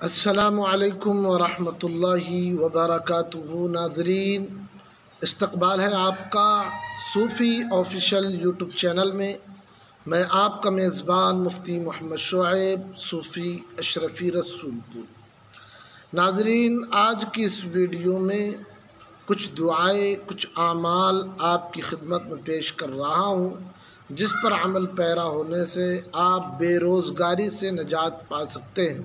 السلام علیکم ورحمۃ اللہ وبرکاتہ۔ ناظرین، استقبال ہے آپ کا صوفی آفیشل یوٹیوب چینل میں آپ کا میزبان مفتی محمد شعیب صوفی اشرفی رسول پور۔ ناظرین، آج کی اس ویڈیو میں کچھ دعائیں، کچھ اعمال آپ کی خدمت میں پیش کر رہا ہوں، جس پر عمل پیرا ہونے سے آپ بے روزگاری سے نجات پا سکتے ہیں۔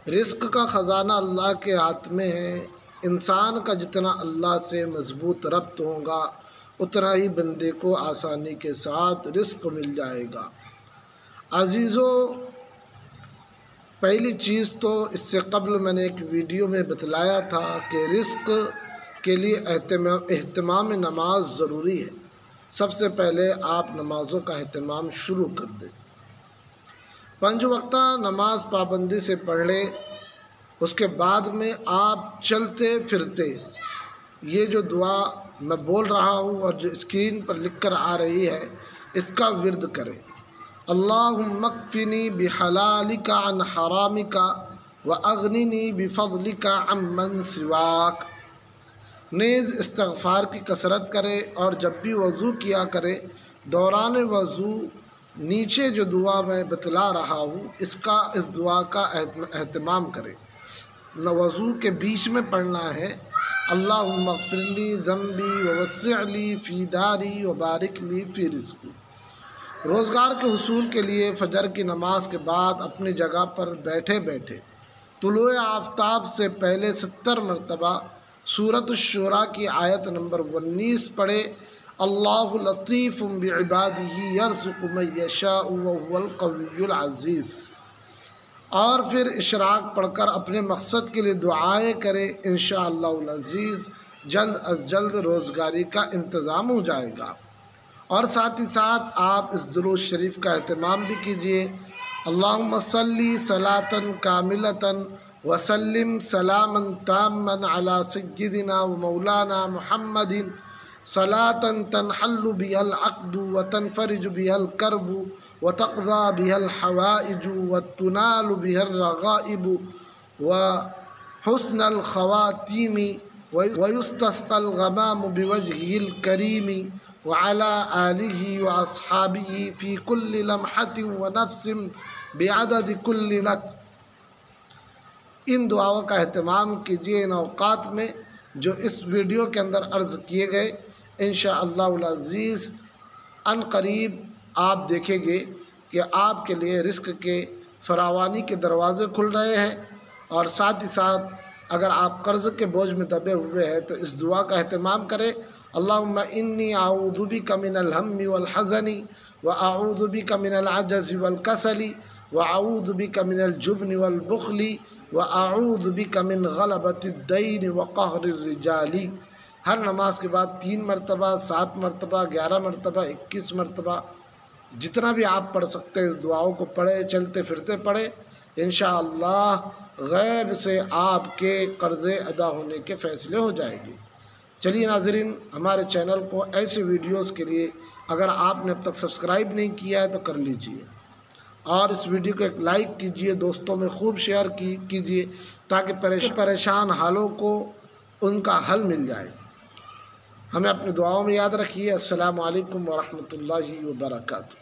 رزق کا خزانہ اللہ کے ہاتھ میں ہے۔ انسان کا جتنا اللہ سے مضبوط ربط ہوگا، اتنا ہی بندے کو آسانی کے ساتھ رزق مل جائے گا۔ عزیزو، پہلی چیز تو اس سے قبل میں نے ایک ویڈیو میں بتلایا تھا کہ رزق کے لیے اہتمام نماز ضروری ہے۔ سب سے پہلے آپ نمازوں کا اہتمام شروع کر دیں۔ 5 وقتہ نماز پابندی سے پڑھ لیں۔ اس کے بعد میں آپ چلتے پھرتے یہ جو دعا میں بول رہا ہوں اور جو اسکرین پر لکھ کر آ رہی ہے، اس کا ورد کریں۔ اللہم اکفنی بحلالک عن حرامک واغننی بفضلک عمن سواک۔ نیز استغفار کی کثرت کرے، اور جب بھی وضو کیا کرے، دوران وضو نیچے جو دعا میں بتلا رہا ہوں اس دعا کا اہتمام کرے۔ وضو کے بیچ میں پڑھنا ہے، اللہم اغفر لی ذنبی ووسع لی فی داری وبارک لی فی رزقی۔ روزگار کے حصول کے لیے فجر کی نماز کے بعد اپنی جگہ پر بیٹھے بیٹھے طلوع آفتاب سے پہلے 70 مرتبہ سورۃ الشورى کی آیت نمبر 19 پڑھے۔ اللہ لطیف بعبادہ یرزق من یشاء وہو القوی العزیز۔ اور پھر اشراق پڑھ کر اپنے مقصد کے لیے دعائیں کرے، انشاءاللہ العزیز جلد از جلد روزگاری کا انتظام ہو جائے گا۔ اور ساتھ ہی ساتھ آپ اس درود شریف کا اہتمام بھی کیجئے۔ اللہم صلی صلاۃ کاملۃ وسلم سلاما تاما علی سیدنا و مولانا محمد، صلاۃ تنحل بها العقد وتنفرج بها الكرب وتقضى بها الحوائج وتنال بها الرغائب وحسن الخواتيم ويستسقى الغمام بوجهه الكريم وعلى آله وأصحابه في كل لمحة ونفس بعدد كل لك۔ ان دعاؤں کا اہتمام کیجیے ان اوقات میں جو اس ویڈیو کے اندر عرض کیے گئے۔ انشاءاللہ العزیز ان قریب آپ دیکھیں گے کہ آپ کے لیے رزق کے فراوانی کے دروازے کھل رہے ہیں۔ اور ساتھ ہی ساتھ اگر آپ قرض کے بوجھ میں دبے ہوئے ہیں تو اس دعا کا اہتمام کریں۔ اللہم انی اعوذ بک من الہم والحزن واعوذ بک من العجز والکسل واعوذ بک من الجبن والبخل واعوذ بک من غلبۃ الدین وقہر الرجال۔ ہر نماز کے بعد 3 مرتبہ، 7 مرتبہ، 11 مرتبہ، 21 مرتبہ، جتنا بھی آپ پڑھ سکتے ہیں اس دعاؤں کو پڑھے، چلتے پھرتے پڑھے۔ انشاءاللہ غیب سے آپ کے قرضے ادا ہونے کے فیصلے ہو جائیں گے۔ چلیے ناظرین، ہمارے چینل کو ایسے ویڈیوز کے لیے اگر آپ نے اب تک سبسکرائب نہیں کیا ہے تو کر لیجئے، اور اس ویڈیو کو ایک لائک کیجئے، دوستوں میں خوب شیئر کیجئے تاکہ پریشان حالوں کو ان کا حل مل جائے۔ ہمیں اپنی دعاؤں میں یاد رکھیے۔ السلام علیکم ورحمۃ اللہ وبرکاتہ۔